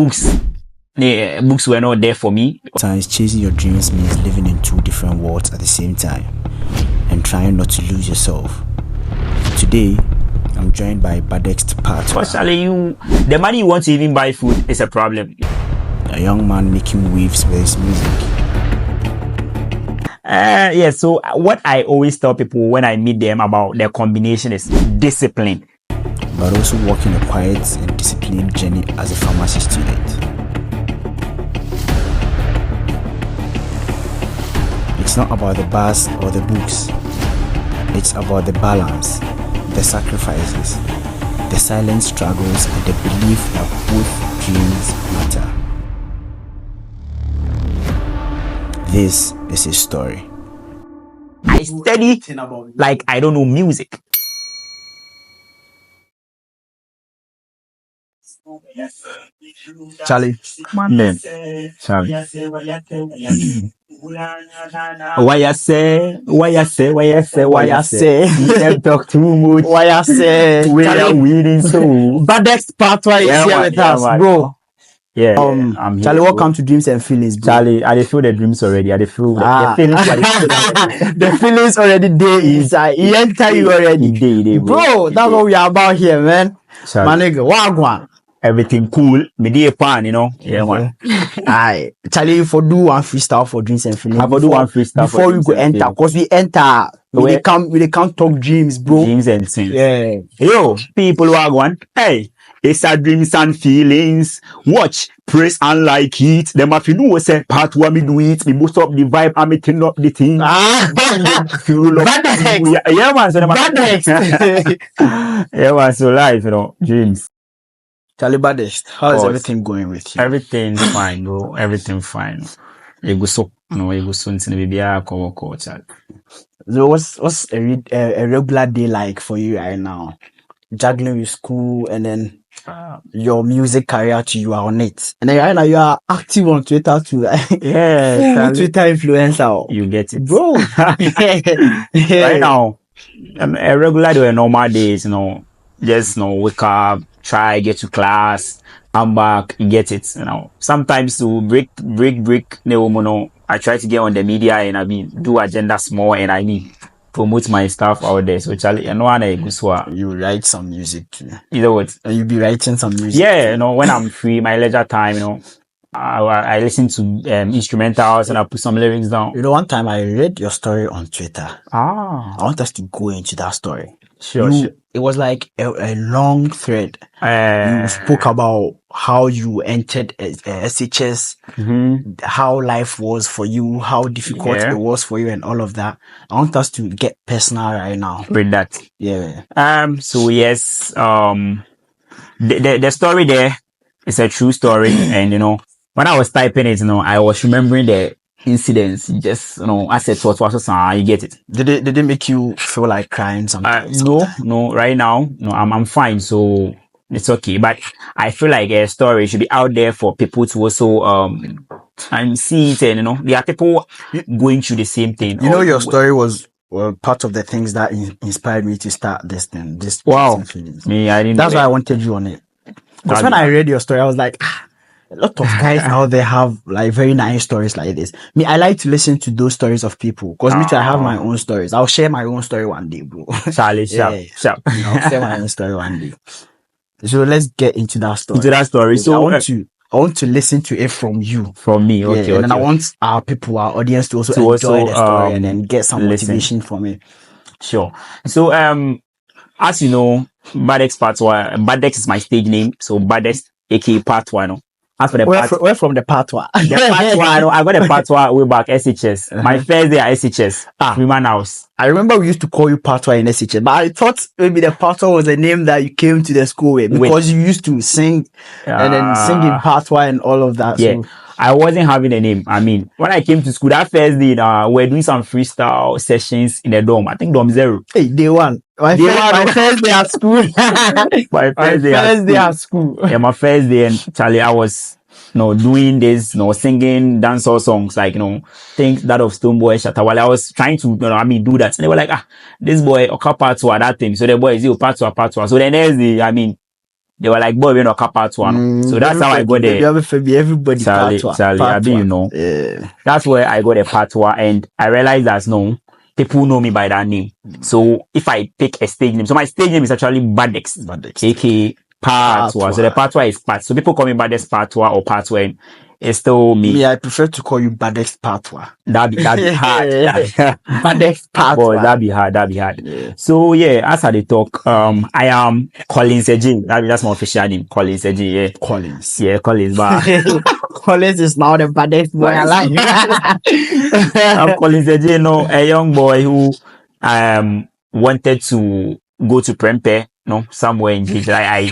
books were not there for me. Sometimes chasing your dreams means living in two different worlds at the same time and trying not to lose yourself. Today, I'm joined by Bhadext Patoa. Especially the money you want to even buy food is a problem. A young man making waves with his music. Yeah, so what I always tell people when I meet them about their combination is discipline. But also walking a quiet and disciplined journey as a pharmacy student. It's not about the bars or the books. It's about the balance, the sacrifices, the silent struggles, and the belief that both dreams matter. This is his story. I study like I don't know music. Charlie. Man, Charlie. Why you say? You can't talk too much. Why I say? We are winning so. Bhadext Patoa is here with us, bro. Yeah, I'm here. Charlie, welcome to Dreams and Feelings, bro. Charlie, I feel the dreams already. I feel the feelings. The feelings already there inside. He enter you already. Bro, that's what we are about here, man. Charlie. My nigga, wagwan. Everything cool. Me dey pan, you know. Yeah, man. Aye. Charlie, for do one freestyle for Dreams and Feelings. I for do one freestyle before we go enter, because we enter. We can't talk dreams, bro. Dreams and things. Yeah. Yo, people wagwan. Hey. It's a dreams and feelings. Watch, praise and like it. Them if you know say part what me do it, me boost up the vibe and me turn up the thing. Yeah, man. So yeah, man. So life, you know, dreams. Charlie Bhadext, how is everything going with you? Everything's fine, bro. Everything fine. You go so into the baby. Charlie. So what's a regular day like for you right now? Juggling with school and then your music career too, you are on it. And then right now you are active on Twitter too. Yeah, Twitter influencer. You get it. Bro. Right now, a regular day, normal days, you know, just wake up, try, get to class, come back, you get it, you know. Sometimes to break, I try to get on the media and do agenda small and promote my stuff out there. So Charlie, you write some music too. Either what? And you be writing some music. Yeah, you know, when I'm free, my leisure time, I listen to instrumentals and I put some lyrics down. You know, one time I read your story on Twitter. I want us to go into that story. Sure. It was like a long thread. You spoke about how you entered SHS, how life was for you, how difficult it was for you, and all of that. I want us to get personal right now with that. Yeah. So yes, the story there is a true story, and when I was typing it, I was remembering the incidents, just I said what was you get it. Did it make you feel like crying sometimes? No, right now, I'm fine, so it's okay. But I feel like a story should be out there for people to also and see it, and there are people going through the same thing. Your story was part of the things that inspired me to start this thing. Wow, me, I didn't. That's why I wanted you on it. Because when I read your story, I was like, a lot of guys out there have like very nice stories like this. Me, I like to listen to those stories of people because me too, I have my own stories. I'll share my own story one day, bro. Charlie, sharp. I'll share my own story one day. So let's get into that story. So I want to listen to it from you. From me, okay. And then I want our audience to also enjoy the story and then get some motivation from it. Sure. So as you know, Bhadext Patoa. Bhadext is my stage name. So Bhadext, aka Patoa, As for the where from the Patoa? The Patoa, I got a Patoa way back, SHS. My first day at SHS, Freeman House. I remember we used to call you Patoa in SHS, but I thought maybe the Patoa was a name that you came to the school with because you used to sing and then sing in Patoa and all of that. Yeah. So I wasn't having a name. I mean, when I came to school that first day, we're doing some freestyle sessions in the dorm. I think dorm 0. Hey, day 1. My first day at school. my first day at school. Yeah, my first day, and Charlie, I was doing this, singing dancehall songs, like, things that of Stoneboy, Shatawale. I was trying to, do that. And they were like, this boy, Patoa, that thing. So the boy is Patoa. So the next day, They were like, boy, we know Patoa. So that's how I got the everybody Charlie, I mean, you know. Yeah. That's where I got a Patoa, and I realized that no, people know me by that name. So if I pick a stage name, so my stage name is actually Bhadext, aka Patoa. So the Patoa is Pat. So people call me Bhadext Patoa or Patoa, and it's still me. Yeah, I prefer to call you Bhadext Patoa. That'd be hard. Bhadext Patoa. Boy, that'd be hard. Yeah. So yeah, as I talk, I am Collins Eji. That's my official name, Collins Eji. Yeah, Collins. Yeah, Collins. But Collins is now the baddest boy alive. I'm Collins Eji, you know, a young boy who wanted to go to Prempeh, somewhere in Gage. I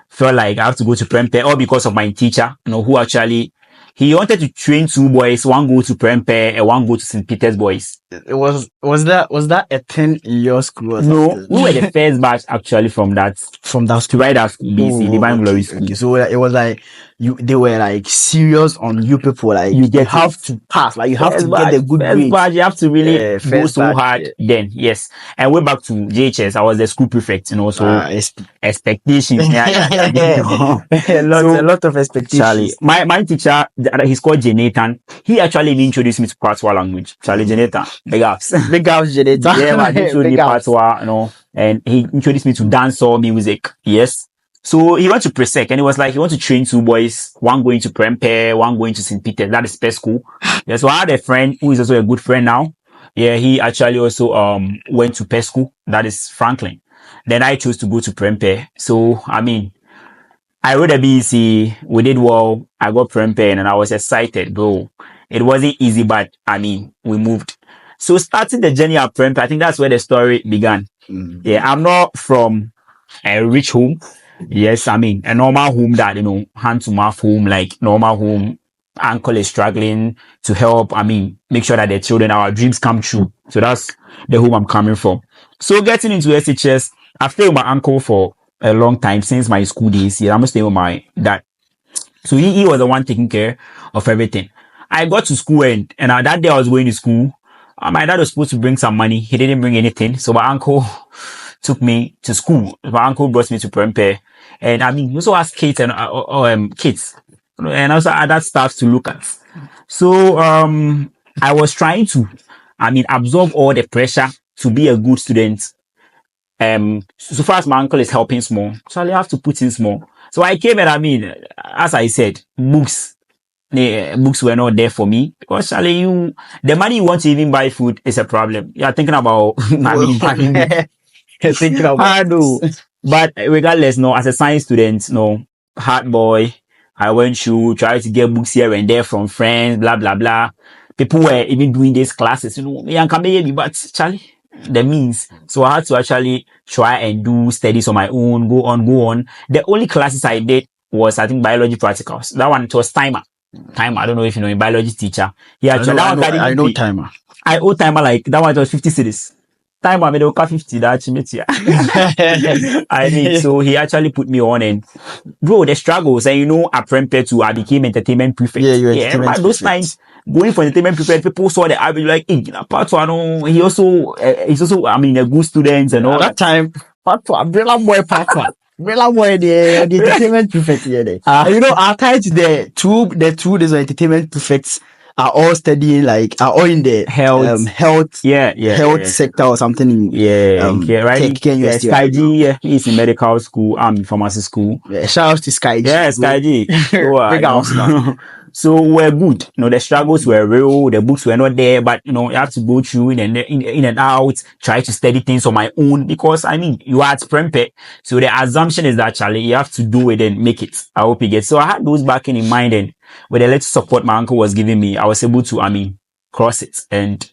felt like I have to go to Prempeh, all because of my teacher, who actually he wanted to train two boys, one go to Prempeh and one go to St. Peter's boys. Was that a 10 in your school? No, we were the first batch actually from that school, right after BC, Divine Glory School. Okay. So it was like they were like serious on you people, like you have to pass, like you have to get the good grades. Batch, you have to really go so hard. Then yes, and way back to JHS, I was the school prefect, so expectations. A lot of expectations. Charlie, my teacher, he's called Jonathan. He actually introduced me to Patois language. Charlie Jonathan, big ups, Jonathan. Yeah, man, he introduced me Patois, and he introduced me to dancehall music. Yes. So he went to Presec, and he was like, he wants to train two boys, one going to Prempeh, one going to St. Peter's. That is Pest School. Yeah, so I had a friend who is also a good friend now. Yeah, he actually also went to Pest School. That is Franklin. Then I chose to go to Prempeh. So I mean, I wrote a BEC, we did well, I got Prempeh, and I was excited, bro. It wasn't easy, but I mean, we moved. So starting the journey at Prempeh, I think that's where the story began. Yeah, I'm not from a rich home. Yes, I mean, a normal home that, hand to mouth home, like normal home. Uncle is struggling to help, make sure that the children, our dreams come true. So that's the home I'm coming from. So getting into SHS, I've stayed with my uncle for a long time since my school days. Yeah, I'm staying with my dad. So he was the one taking care of everything. I got to school and that day I was going to school. My dad was supposed to bring some money. He didn't bring anything. So my uncle took me to school. My uncle brought me to Prempeh. And he also has kids and kids. And also other stuff to look at. So I was trying to absorb all the pressure to be a good student. So far as my uncle is helping small, so I have to put in small. So I came and as I said, books were not there for me because the money you want to even buy food is a problem. You're thinking about thinking about but regardless, as a science student, hard boy, I went to try to get books here and there from friends, blah blah blah. People were even doing these classes, but Charlie, the means. So I had to actually try and do studies on my own, go on. The only classes I did was, I think, biology practicals. That one, it was timer. I don't know if you know a biology teacher. Yeah, actually, I know timer. I owe timer like that one. It was 50 cedis. Timer made okay 50. That so he actually put me on, and bro, the struggles. And at Prempeh I became entertainment prefect. Yeah, but those times going for entertainment prefect, people saw the average like, Patoa, he's also a good student and all. At that time, Patoa, umbrella boy Patoa. Umbrella boy, the entertainment prefect here. Our times the two entertainment prefects are all studying, are all in the health sector or something. Right. Sky G, he's in medical school. I'm in pharmacy school. Yeah, shout out to Sky G. Yeah, Sky G. Big house now. So we're good. The struggles were real. The books were not there, but you have to go through in and out, try to study things on my own because you are at Prempeh. So the assumption is that, Charlie, you have to do it and make it. I hope you get. So I had those back in mind, and with the little support my uncle was giving me, I was able to cross it. And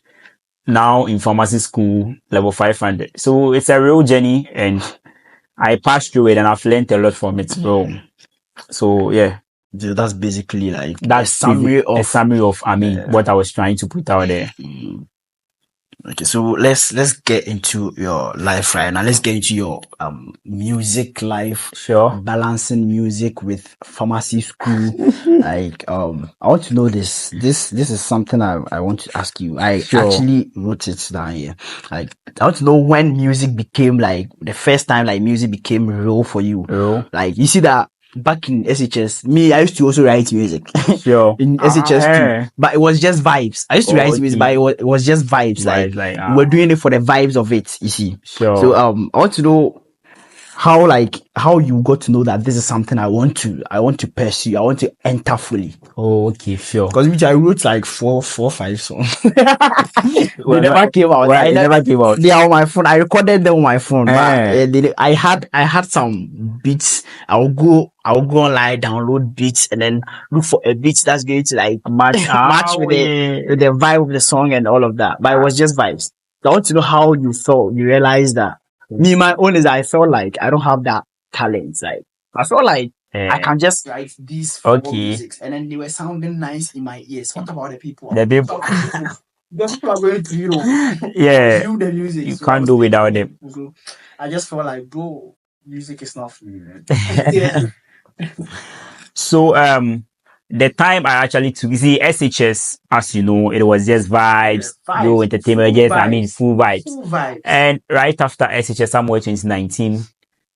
now in pharmacy school, level 500. So it's a real journey, and I passed through it, and I've learned a lot from it, bro. So yeah. That's basically like that's a summary of what I was trying to put out there. Okay, so let's get into your life right now. Let's get into your music life. Sure. Balancing music with pharmacy school. Like I want to know this. This is something I want to ask you. I actually wrote it down here. Like I want to know when music became like the first time like music became real for you. Real. Like you see that back in SHS, me, I used to also write music. Sure. In SHS too. But it was just vibes. I used to write music, but it was just vibes. Like we were doing it for the vibes of it, you see. Sure. So I want to know how you got to know that this is something I want to pursue. I want to enter fully. Oh, okay, sure. Because I wrote like four, 5 songs. They never came out. Right, they never came out. They are on my phone. I recorded them on my phone. But I had some beats. I'll go online, download beats, and then look for a beat that's going to like match with the vibe of the song and all of that. But it was just vibes. I want to know how you felt. You realized that. Me, my own is I felt like I don't have that talent. Like I felt like I can just write these four musics, and then they were sounding nice in my ears. What about the people? The people are going to do the music. You can't do without them. So I just felt like, bro, music is not for me, man. So the time I actually took, you see, SHS, as you know, it was just vibes, entertainment, full vibes. And right after SHS, somewhere 2019,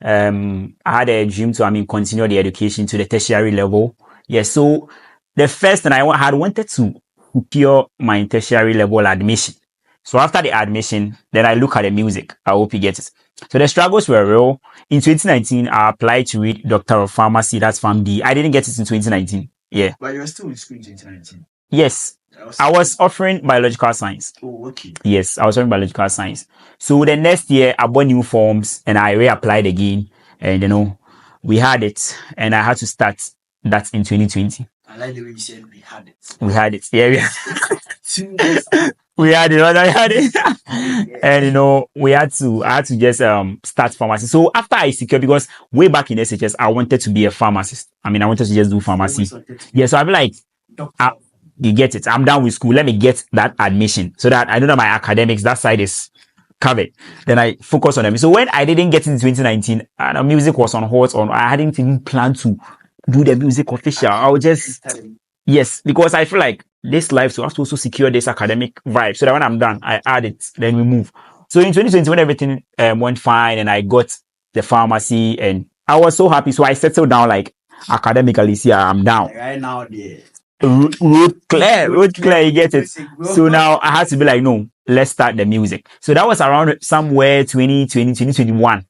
I had a dream to, continue the education to the tertiary level. Yeah, so the first thing I wanted to secure my tertiary level admission. So after the admission, then I look at the music. I hope you get it. So the struggles were real. In 2019, I applied to read Doctor of Pharmacy, that's PharmD. I didn't get it in 2019. Yeah. But you were still in school in 2019? Yes. I was offering biological science. Oh, okay. Yes, I was offering biological science. So the next year, I bought new forms and I reapplied again. And, we had it. And I had to start that in 2020. I like the way you said we had it. We had it. Yeah, we had it. We had it. And I had to just start pharmacy. So after I secured, because way back in SHS, I wanted to be a pharmacist. I wanted to just do pharmacy. Yeah, so I'll be like, you get it. I'm done with school. Let me get that admission so that I know that my academics, that side is covered. Then I focus on them. So when I didn't get in 2019, and music was on hold, I hadn't even planned to do the music official. I would just, yes, because I feel like this life, so I have to also secure this academic vibe so that when I'm done, I add it, then we move. So in 2020, when everything went fine and I got the pharmacy and I was so happy. So I settled down like academically. See, I'm down. Right now, the road clear, you get it. So now I had to be like, no, let's start the music. So that was around somewhere 2021.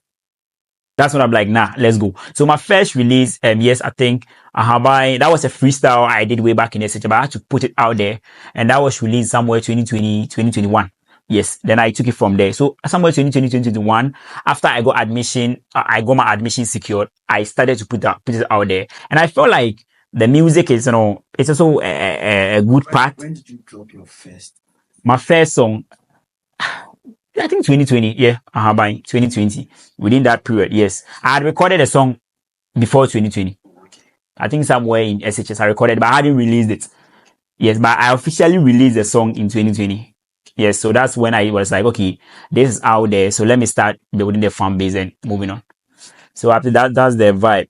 That's when I'm like, nah, let's go. So my first release, yes, I think that was a freestyle I did way back in SH, but I had to put it out there. And that was released somewhere 2021. Yes, then I took it from there. So somewhere 2021, after I got admission, I got my admission secured. I started to put it out there. And I felt like the music is, it's also a good part. When did you drop your first? My first song, I think 2020, yeah, by 2020, within that period, yes. I had recorded a song before 2020. I think somewhere in SHS I recorded, but I hadn't released it. Yes, but I officially released the song in 2020. Yes, so that's when I was like, okay, this is out there, so let me start building the fan base and moving on. So after that, that's the vibe.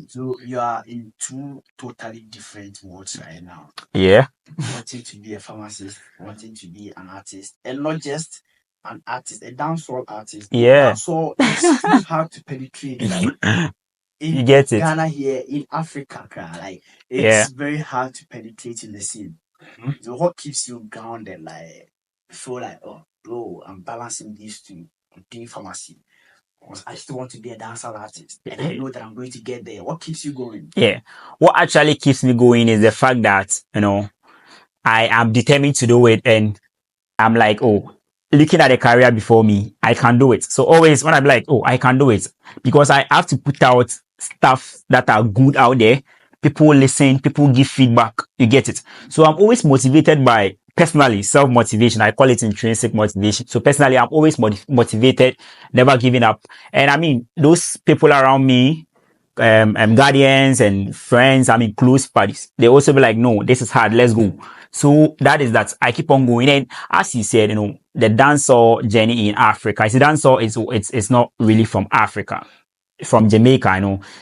So you are in two totally different worlds right now. Yeah. Wanting to be a pharmacist, wanting to be an artist, and not just an artist, a dancehall artist. Yeah. So it's hard to penetrate. Like, you get it. Ghana here, in Africa, like it's very hard to penetrate in the scene. Mm-hmm. So what keeps you grounded? Like feel like, oh, bro, I'm balancing these two. I'm doing pharmacy. I still want to be a dancehall artist, and I know that I'm going to get there. What keeps you going? Yeah, what actually keeps me going is the fact that I am determined to do it, and I'm like, oh, looking at the career before me, I can do it. So always when I'm like, oh, I can do it, because I have to put out stuff that are good out there. People listen, people give feedback. You get it. So I'm always motivated by, personally, self-motivation. I call it intrinsic motivation. So personally, I'm always motivated, never giving up. And those people around me, guardians and friends, close buddies, they also be like, no, this is hard, let's go. So that is that. I keep on going. And as you said, the dancehall journey in Africa. See, dancehall it's not really from Africa, from Jamaica.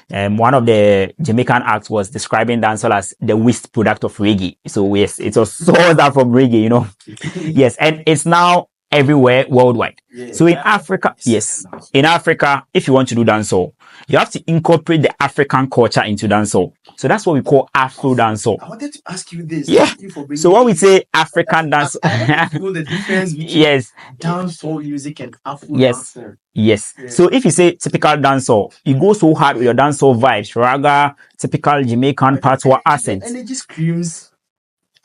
One of the Jamaican acts was describing dancehall as the waste product of reggae. So yes, it was sourced out from reggae. Yes, and it's now everywhere worldwide. Yeah, so in Africa, yes, in Africa, if you want to do dancehall, you have to incorporate the African culture into dancehall. So that's what we call Afro dancehall. I wanted to ask you this. Yeah. So when we say African dance, I know the difference between yes, dancehall music and Afro dancehall. Yes. Yeah. So if you say typical dancehall, you go so hard with your dancehall vibes, raga, typical Jamaican patois accent. And it just screams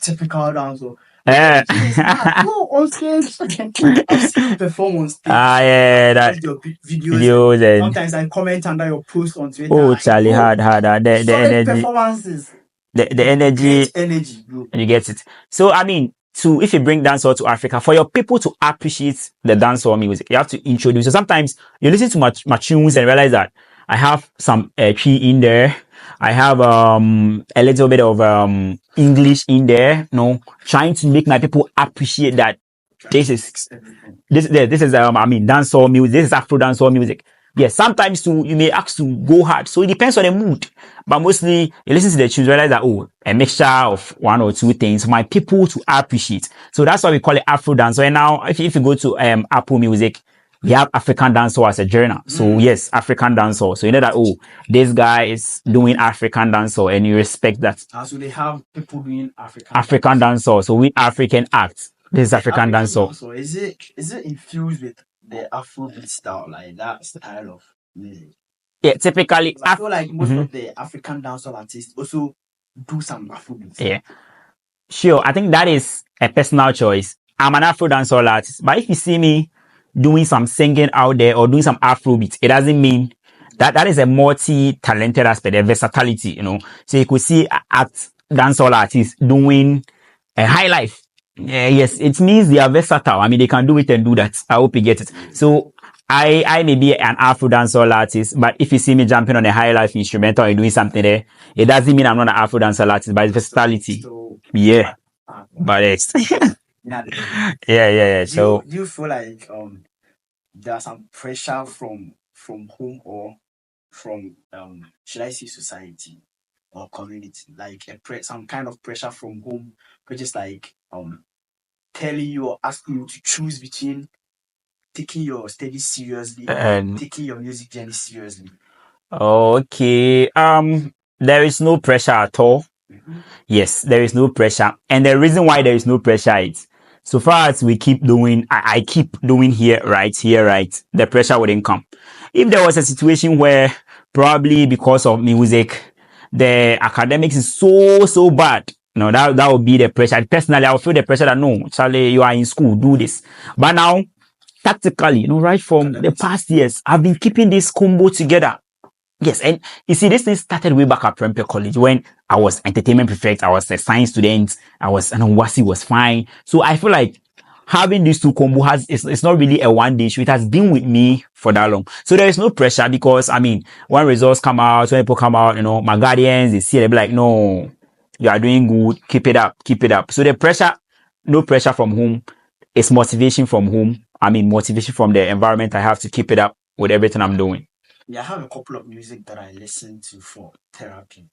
typical dancehall. Go on stage. I've seen you perform on stage. Yeah, that your videos and sometimes I comment under your post on Twitter. Oh, Charlie, hard. The energy performances. The energy, bro. And you get it. So I mean, if you bring dancehall to Africa, for your people to appreciate the dancehall music, you have to introduce. So sometimes you listen to my tunes and realize that I have some tree in there. I have a little bit of English in there, trying to make my people appreciate that this is dancehall music. This is Afro dancehall music. Yes, sometimes too you may ask to go hard, so it depends on the mood. But mostly you listen to the tunes, realize that a mixture of one or two things for my people to appreciate. So that's why we call it Afro dance. So and now if you go to Apple Music, we have African dancehall as a genre. So yes, African dancehall. So you know that this guy is doing African dancehall, and you respect that. So they have people doing African dancehall. So we African act. This is African dancehall. So is it infused with the Afrobeat style, like that style of music? Yeah, typically. I feel like most of the African dancehall artists also do some Afrobeat. Yeah, sure. I think that is a personal choice. I'm an Afro dancehall artist, but if you see me doing some singing out there or doing some Afrobeat, it doesn't mean that is a multi-talented aspect, a versatility, So you could see dancehall artists doing a high life. Yes, it means they are versatile. I mean, they can do it and do that. I hope you get it. So I may be an Afro dancehall artist, but if you see me jumping on a high life instrumental and doing something there, it doesn't mean I'm not an Afro dancehall artist, but it's versatility. Yeah. Bhadext. Yeah. So do you feel like there's some pressure from home or from should I say society or community, like some kind of pressure from home, which is like telling you or asking you to choose between taking your study seriously and taking your music journey seriously? Okay. There is no pressure at all. Yes, there is no pressure. And the reason why there is no pressure is so far as we keep doing, I keep doing here, right, the pressure wouldn't come. If there was a situation where probably because of music, the academics is so bad, that would be the pressure. Personally, I would feel the pressure that no, Charlie, you are in school, do this. But now, tactically, right from the past years, I've been keeping this combo together. Yes, and you see, this thing started way back at Prempeh College when I was entertainment prefect. I was a science student. Wasi was fine. So I feel like having these two combo it's not really a one day issue. It has been with me for that long. So there is no pressure because, I mean, when results come out, when people come out, my guardians, they see, they be like, no, you are doing good. Keep it up. So the pressure, no pressure from home. It's motivation from home. I mean, motivation from the environment I have to keep it up with everything I'm doing. Yeah, I have a couple of music that I listen to for therapy.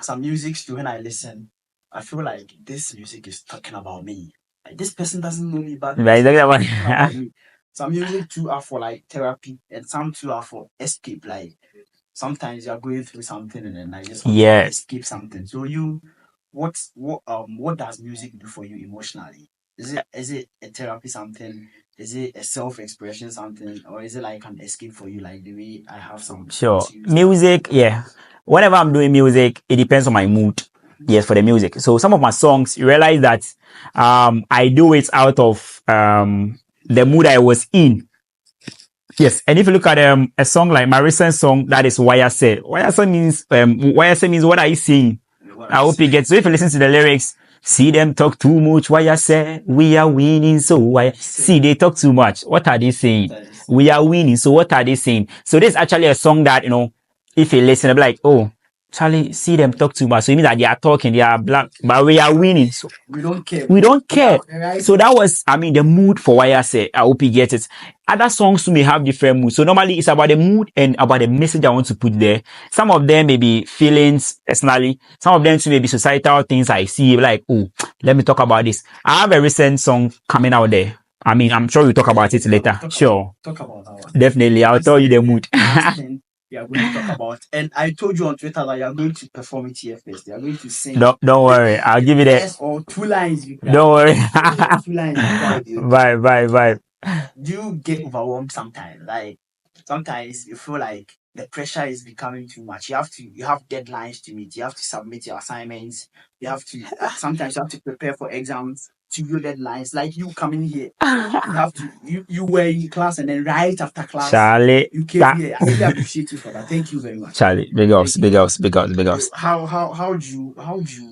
Some music too, when I listen, I feel like this music is talking about me. Like this person doesn't know me, but about me. Some music too are for like therapy, and some too are for escape. Like sometimes you are going through something, and then I just want to escape something. So what does music do for you emotionally? Is it a therapy something? Is it a self-expression something, or is it like an escape for you, like the way I have some? Sure. Music, yeah. Whenever I'm doing music, it depends on my mood. Yes, for the music. So some of my songs, you realize that I do it out of the mood I was in. Yes, and if you look at a song like my recent song, that is Why I Say. Why I Say means what are you saying? I hope you get. So if you listen to the lyrics, see them talk too much. Why I say we are winning, so why? See, they talk too much. What are they saying? We are winning, so what are they saying? So this is actually a song that if you listen, I'll be like, oh, Charlie, see them talk too much. So it means that they are talking, they are black, but we are winning. So We don't care. we don't care. Right. So that was, I mean, the mood for why I say, I hope you get it. Other songs too may have different moods. So normally it's about the mood and about the message I want to put there. Some of them may be feelings personally. Some of them too may be societal things I see, like, oh, let me talk about this. I have a recent song coming out there. I mean, I'm sure we'll talk about it later. Sure. Talk about that one. Definitely. I'll tell you the mood. We are going to talk about, and I told you on Twitter that you are going to perform it here first. You are going to sing. Don't worry, I'll give you that. Yes, or 2 lines. Don't worry. 2 lines. Bye. Do you get overwhelmed sometimes? Like sometimes you feel like the pressure is becoming too much. You have deadlines to meet. You have to submit your assignments. Sometimes you have to prepare for exams. To your deadlines, like you coming here, you were in class and then right after class, Charlie, you came here. I really appreciate you for that. Thank you very much, Charlie. Big ups. How do you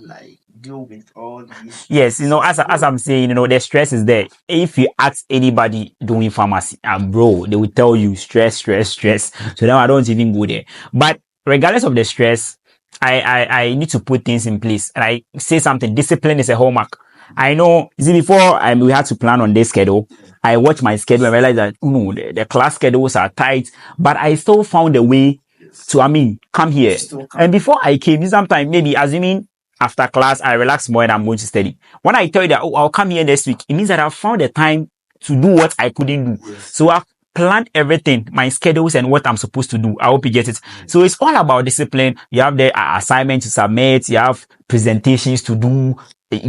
like deal with all these? Yes, as I'm saying, the stress is there. If you ask anybody doing pharmacy, bro, they will tell you stress. So now I don't even go there. But regardless of the stress, I need to put things in place. And I say something. Discipline is a hallmark. I know, before we had to plan on this schedule, I watched my schedule and realized that, the class schedules are tight, but I still found a way to, come here. And before I came, sometime maybe assuming after class, I relax more and I'm going to study. When I tell you that, I'll come here next week, it means that I've found the time to do what I couldn't do. So I've planned everything, my schedules and what I'm supposed to do. I hope you get it. So it's all about discipline. You have the assignment to submit. You have presentations to do.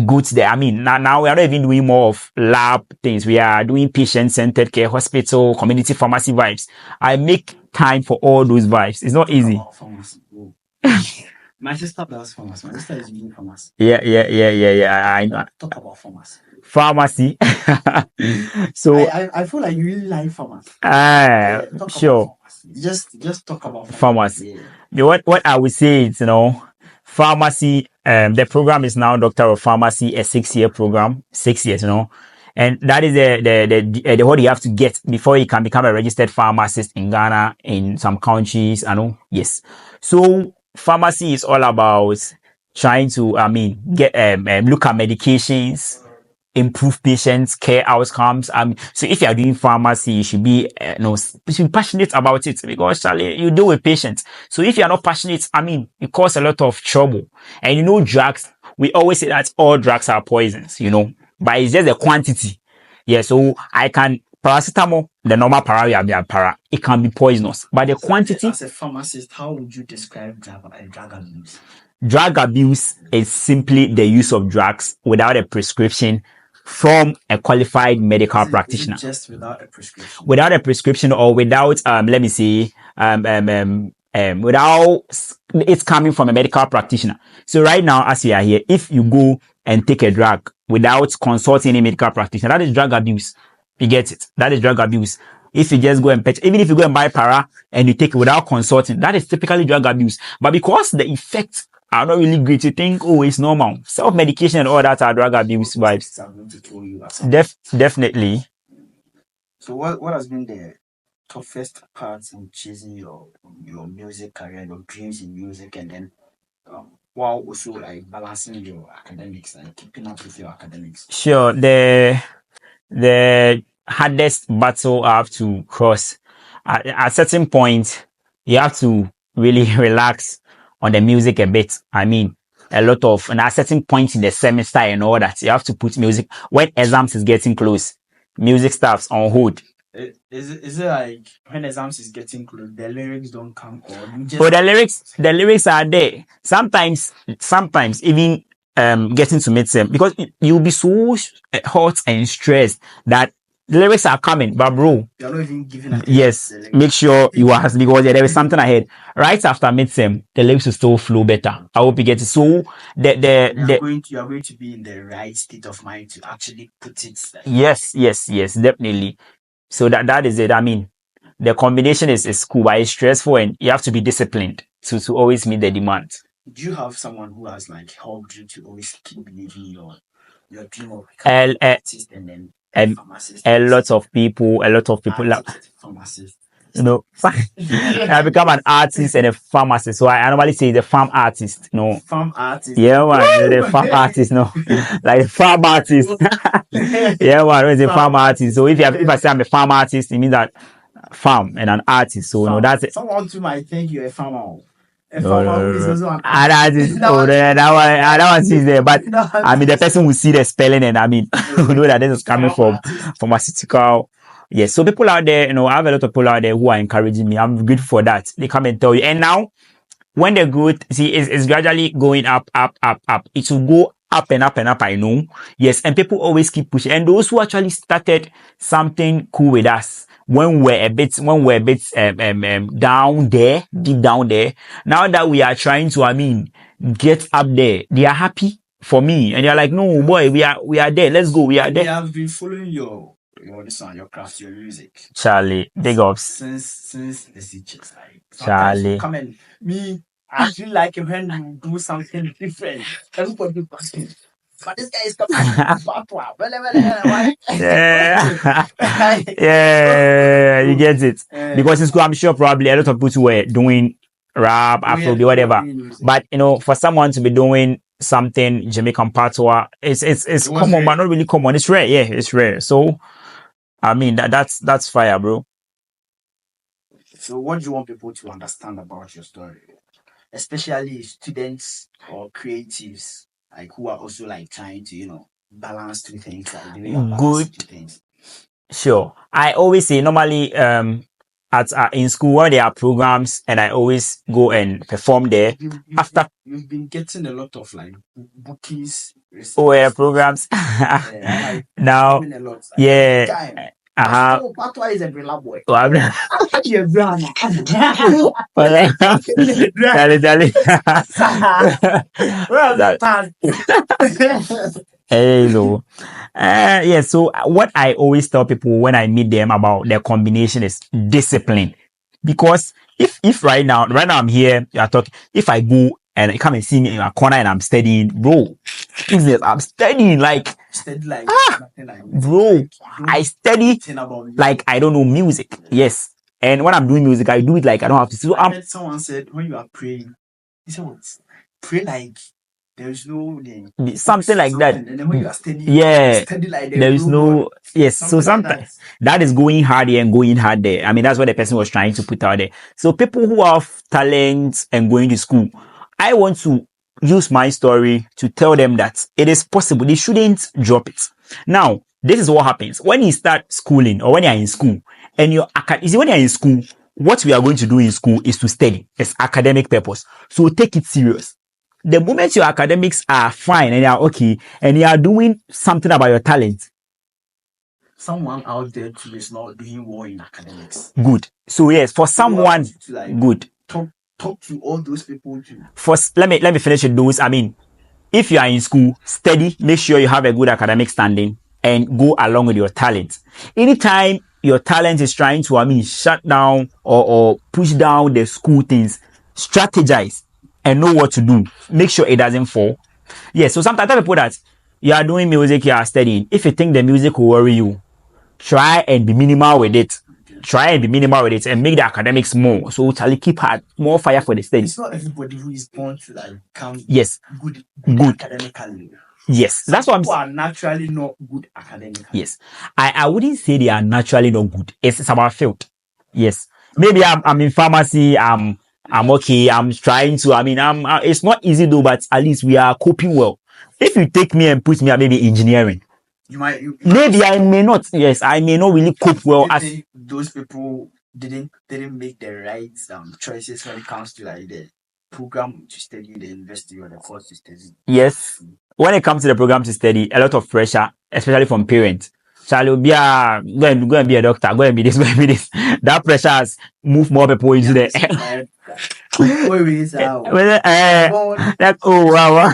Goods there. Now we are not even doing more of lab things. We are doing patient-centered care, hospital, community pharmacy vibes. I make time for all those vibes. It's not easy. My sister does pharmacy. My sister is doing pharmacy. Yeah. I know. Talk about pharmacy. Pharmacy. So I feel like you really like pharmacy. Sure. Just talk about pharmacy. Yeah. What I would say is, pharmacy. The program is now Doctor of Pharmacy, a 6-year program, 6 years, and that is the what you have to get before you can become a registered pharmacist in Ghana, in some countries. Yes. So pharmacy is all about trying to, get look at medications, improve patients' care outcomes. So if you are doing pharmacy, you should be, you should be passionate about it, because Charlie, you deal with patients. So if you are not passionate, it causes a lot of trouble. And drugs, we always say that all drugs are poisons, but it's just the quantity. Yeah, so I can paracetamol, the normal para, it can be poisonous, but the quantity. As a pharmacist, how would you describe drug abuse? Drug abuse is simply the use of drugs without a prescription from a qualified medical practitioner. Just without a prescription. Without a prescription, or without without it's coming from a medical practitioner. So right now, as we are here, if you go and take a drug without consulting any medical practitioner, that is drug abuse. You get it? That is drug abuse. If you just go and even if you go and buy para and you take it without consulting, that is typically drug abuse. But because the effects are not really great, you think, it's normal. Self-medication and all that are drug abuse vibes. Definitely. So what has been the toughest part in chasing your music career, your dreams in music, and then while also like balancing your academics and keeping up with your academics? Sure. The hardest battle I have to cross at a certain point, you have to really relax on the music a bit. A lot of, and at a certain point in the semester and all that, you have to put music when exams is getting close. Music stuff's on hold. Is it like when exams is getting close, the lyrics don't come, or you just... But the lyrics are there. Sometimes even getting to meet them, because you'll be so hot and stressed that the lyrics are coming, but bro, you're not even giving yes, make sure you are, because there is something ahead. Right after midsem, the lyrics will still flow better. I hope you get it. So you are going to be in the right state of mind to actually put it there. Yes, definitely. So that is it. The combination is cool, but it's stressful, and you have to be disciplined to always meet the demand. Do you have someone who has like helped you to always keep believing your dream of becoming an artist and then a lot of people like pharmacists. you know, I become an artist and a pharmacist. So I normally say the farm artist, you know. Farm artist. Yeah, man, the farm artist, no, like the farm artist. Yeah, man, it's a farm artist. So if I say I'm a farm artist, it means that farm and an artist. So you know that's it. Someone too might think you're a farmer. A No, farmer no, who is no. also an And that is that one sees there. But I mean the person will see the spelling and I mean you know that this is coming from pharmaceutical. Yes, so people out there, you know, I have a lot of people out there who are encouraging me. I'm grateful for that. They come and tell you. And now when the growth, see, is gradually going up, up, up, up. It will go up and up and up, I know. Yes, and people always keep pushing. And those who actually started something cool with us when we're a bit down there, deep down there, now that we are trying to, I mean, get up there, they are happy for me. And they're like, no, boy, we are there. Let's go. We are there. They have been following your craft, your music. Charlie, big ups. Since the teachers, like Charlie. Come and me, I feel like when you do something different, everybody passes. But this guy is coming. Yeah, you get it. Because in school, I'm sure probably a lot of people were doing rap, Afrobeat, whatever. But you know, for someone to be doing something Jamaican patois, it's common, but not really common. It's rare. Yeah, it's rare. So, I mean, that's fire, bro. So, what do you want people to understand about your story, especially students or creatives, like who are also like trying to, you know, balance two things, like doing good two things? Sure. I always say normally in school when there are programs and I always go and perform there. You've been getting a lot of like bookies. Oh yeah, programs. Now, yeah. Patoa is a brilla boy. Hey, so yeah, so what I always tell people when I meet them about their combination is discipline. Because if right now I'm here, you are talking, if I go and I come and see me in a corner and I'm studying, bro, I'm studying like bro, I study like I don't know music. Yes. And when I'm doing music, I do it like I don't have to. So someone said when you are praying, someone pray like there is no something like that. And then when you are studying, study like there is no yes. So sometimes that is going hard here and going hard there. I mean, that's what the person was trying to put out there. So people who have talent and going to school, I want to use my story to tell them that it is possible. They shouldn't drop it. Now, this is what happens when you start schooling or when you're in school and when you're in school, what we are going to do in school is to study. It's academic purpose. So take it serious. The moment your academics are fine and they are okay and you are doing something about your talent, someone out there too is not doing well in academics. Good. So yes, for someone good. Talk to all those people too. First, let me finish with those. I mean, if you are in school, study, make sure you have a good academic standing and go along with your talent. Anytime your talent is trying to, shut down or push down the school things, strategize and know what to do. Make sure it doesn't fall. Yeah, so sometimes I tell people that you are doing music, you are studying. If you think the music will worry you, try and be minimal with it. Try and be minimal with it and make the academics more. So Charlie, keep more fire for the studies. It's not everybody who is born to like come good academically. Yes, that's what people are naturally not good academically. Yes, I wouldn't say they are naturally not good. It's about field. Yes, maybe I'm in pharmacy. I'm okay. I'm trying to. It's not easy though, but at least we are coping well. If you take me and put me at maybe engineering, maybe I may not. Yes, I may not really cope well. As those people didn't make the right choices when it comes to like the program to study, the university or the course to study. Yes, when it comes to the program to study, a lot of pressure, especially from parents. Shall be go and be a doctor, go and be this, go and be this. That pressure has moved more people into the like, oh wow.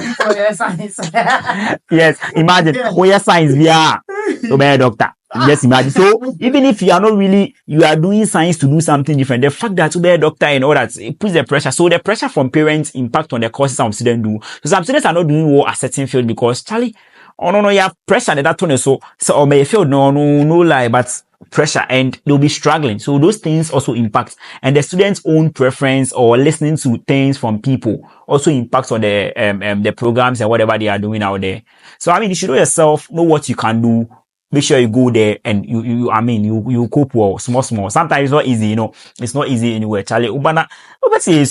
Yes, imagine your science to be a doctor. Just imagine. So even if you are not really, you are doing science to do something different, the fact that to be a doctor and all that, it puts the pressure. So the pressure from parents impact on the courses some students do. So some students are not doing well at certain field because Charlie, oh no, you have pressure that one. So or may feel no lie, but pressure, and they'll be struggling. So those things also impact, and the students' own preference or listening to things from people also impacts on the programs and whatever they are doing out there. So I mean, you should know yourself, know what you can do. Make sure you go there and you cope well, small. Sometimes it's not easy, it's not easy anywhere. Charlie, Ubana,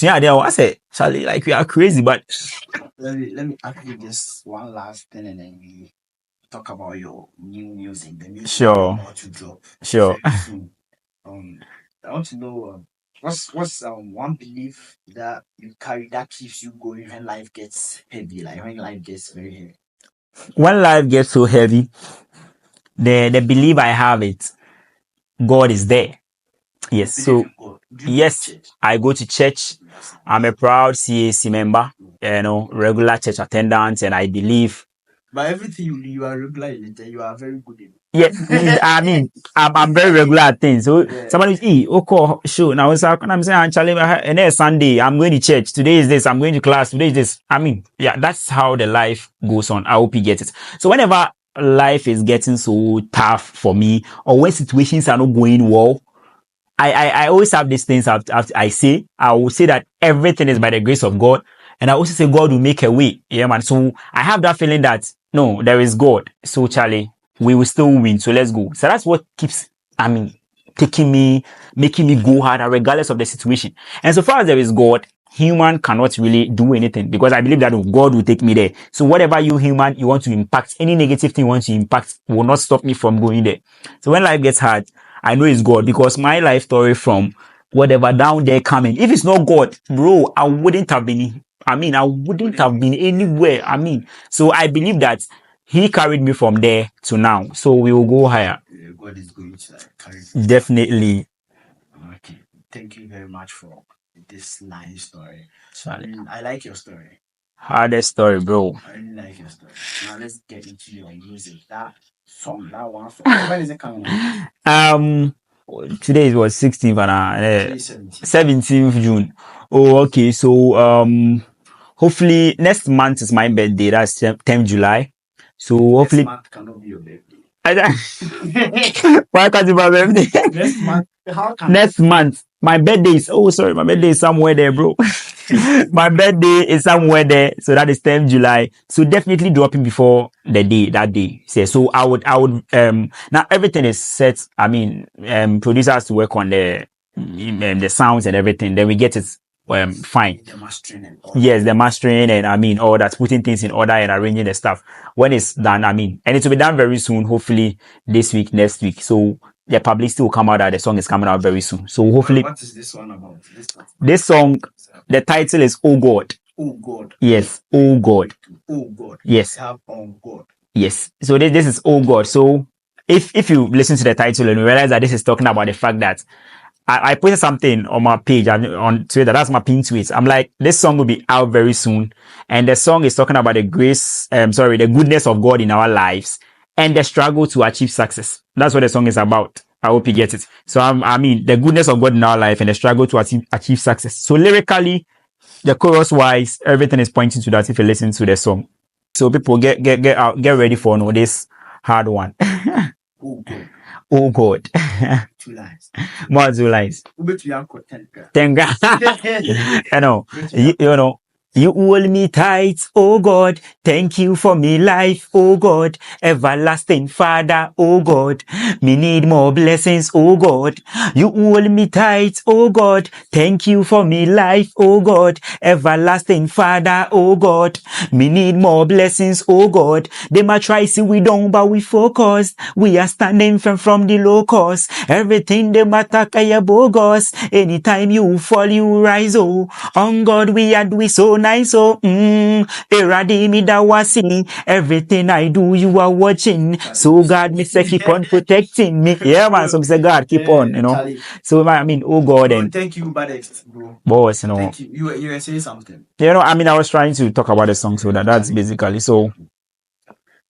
yeah, there. I say, Charlie, like we are crazy, but let me ask you just one last thing, and then we talk about your new music, the music sure, about to drop. sure. I want to know what's one belief that you carry that keeps you going when life gets heavy, like when life gets very heavy. When life gets so heavy, the belief I have it, God is there. Yes, so yes, I go to church. I'm a proud CAC member, regular church attendant, and I believe. But everything you are regular in it, you are very good in it. Yeah, I mean, I'm very regular at things. So somebody is okay, sure. Now I'm saying actually, and then Sunday I'm going to church. Today is this. I'm going to class. Today is this. I mean, yeah, that's how the life goes on. I hope you get it. So whenever life is getting so tough for me, or when situations are not going well, I always have these things I will say that everything is by the grace of God. And I also say God will make a way. Yeah, man. So I have that feeling that no, there is God. So Charlie, we will still win. So let's go. So that's what keeps, making me go harder regardless of the situation. And so far as there is God, human cannot really do anything, because I believe that God will take me there. So whatever you want to impact, any negative thing you want to impact will not stop me from going there. So when life gets hard, I know it's God, because my life story from whatever down there coming, if it's not God, bro, I wouldn't have been anywhere. So I believe that He carried me from there to now. So we will go higher. God is going to carry you. Definitely. Okay. Thank you very much for this nice story. Sorry. I like your story. Hardest story, bro. I really like your story. Now let's get into your music. That song, that one song. When is it coming out? Today was 16th and 17th June. Oh, okay. So hopefully next month is my birthday. That's 10th July. So hopefully next month cannot be your birthday. Why can't it be my birthday? Next month. How can next month? My birthday is my birthday is somewhere there, bro. My birthday is somewhere there, so that is 10th July. So definitely dropping before that day. So I would now everything is set. Producers to work on the sounds and everything. Then we get it fine. The mastering and all. Yes, the mastering and all that, putting things in order and arranging the stuff. When it's done, and it will be done very soon, hopefully this week, next week. So the publicity will come out that the song is coming out very soon. So hopefully. What is this one about? This song, the title is Oh God. Oh God. Yes, Oh God. Oh God. Yes. Have on God. Yes. So this is Oh God. So if you listen to the title and you realize that this is talking about the fact that I posted something on my page on Twitter. That's my pin tweet. I'm like, this song will be out very soon. And the song is talking about the goodness of God in our lives and the struggle to achieve success. That's what the song is about. I hope you get it. So the goodness of God in our life and the struggle to achieve success. So lyrically, the chorus wise, everything is pointing to that if you listen to the song. So people get ready for this hard one. Oh God. Oh God. 2 lines. More 2 lines. 10 grand. You hold me tight, oh God. Thank you for me life, oh God. Everlasting Father, oh God. Me need more blessings, oh God. You hold me tight, oh God. Thank you for me life, oh God. Everlasting Father, oh God. Me need more blessings, oh God. They might try see we don't, but we focus. We are standing from the low cost. Everything they attack are bogus. Anytime you fall, you rise, oh. On God we are doing so nice, oh. Eradimi that was singing. Everything I do, you are watching. So God, me say keep on protecting me. Yeah, man. So me say God, keep on, So oh God, and thank you, Bhadext, bro. Boss, Thank you. You were saying something. I was trying to talk about the song, so that's basically so.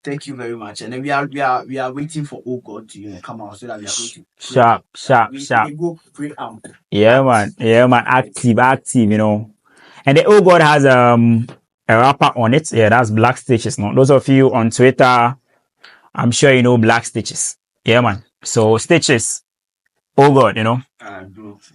Thank you very much. And then we are waiting for Oh God to come out so that we are going to sharp. We go pray out. Yeah, man. Active, And the Oh God has a rapper on it. Yeah, that's Black Stitches. No, those of you on Twitter, I'm sure you know Black Stitches. Yeah, man. So Stitches. Oh God, you know.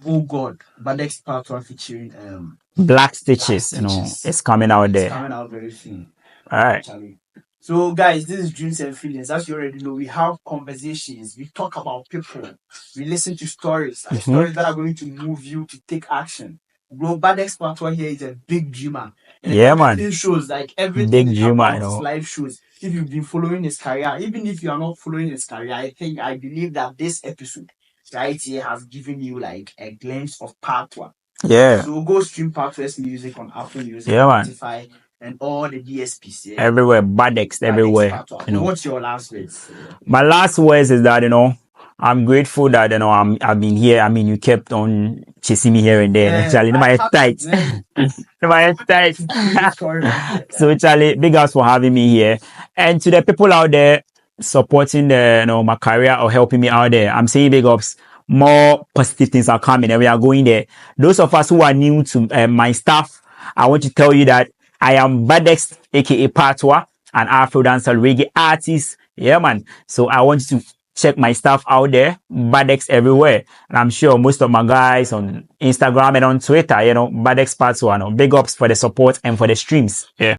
Oh God, Bhadext Patoa featuring Black Stitches, you know, it's coming out there. It's coming out very soon. All right. Actually. So, guys, this is Dreams and Feelings. As you already know, we have conversations. We talk about people. We listen to stories, stories that are going to move you to take action. Bro, Bhadext Patoa here is a big dreamer. And yeah, everything man. shows, like everything Big dreamer, you about his know. life shows. If you've been following his career, even if you are not following his career, I believe that this episode right here has given you like a glimpse of Patoa. Yeah. So go stream Patoa's music on Apple Music, yeah, man. Spotify, and all the DSPs. Yeah? Everywhere, Bhadext everywhere. You know. What's your last words? My last words is that, you know, I'm grateful that, you know, I've been here. I mean, you kept on chasing me here and there. Charlie, my tight. My tight. So Charlie, big ups for having me here. And to the people out there supporting the, you know, my career or helping me out there, I'm saying big ups. More positive things are coming and we are going there. Those of us who are new to my stuff, I want to tell you that I am Bhadext, aka Patoa, an Afro dancehall reggae artist. Yeah, man. So I want you to check my stuff out there, Bhadext everywhere. And I'm sure most of my guys on Instagram and on Twitter, you know, Bhadext Patoa, you know, big ups for the support and for the streams. Yeah.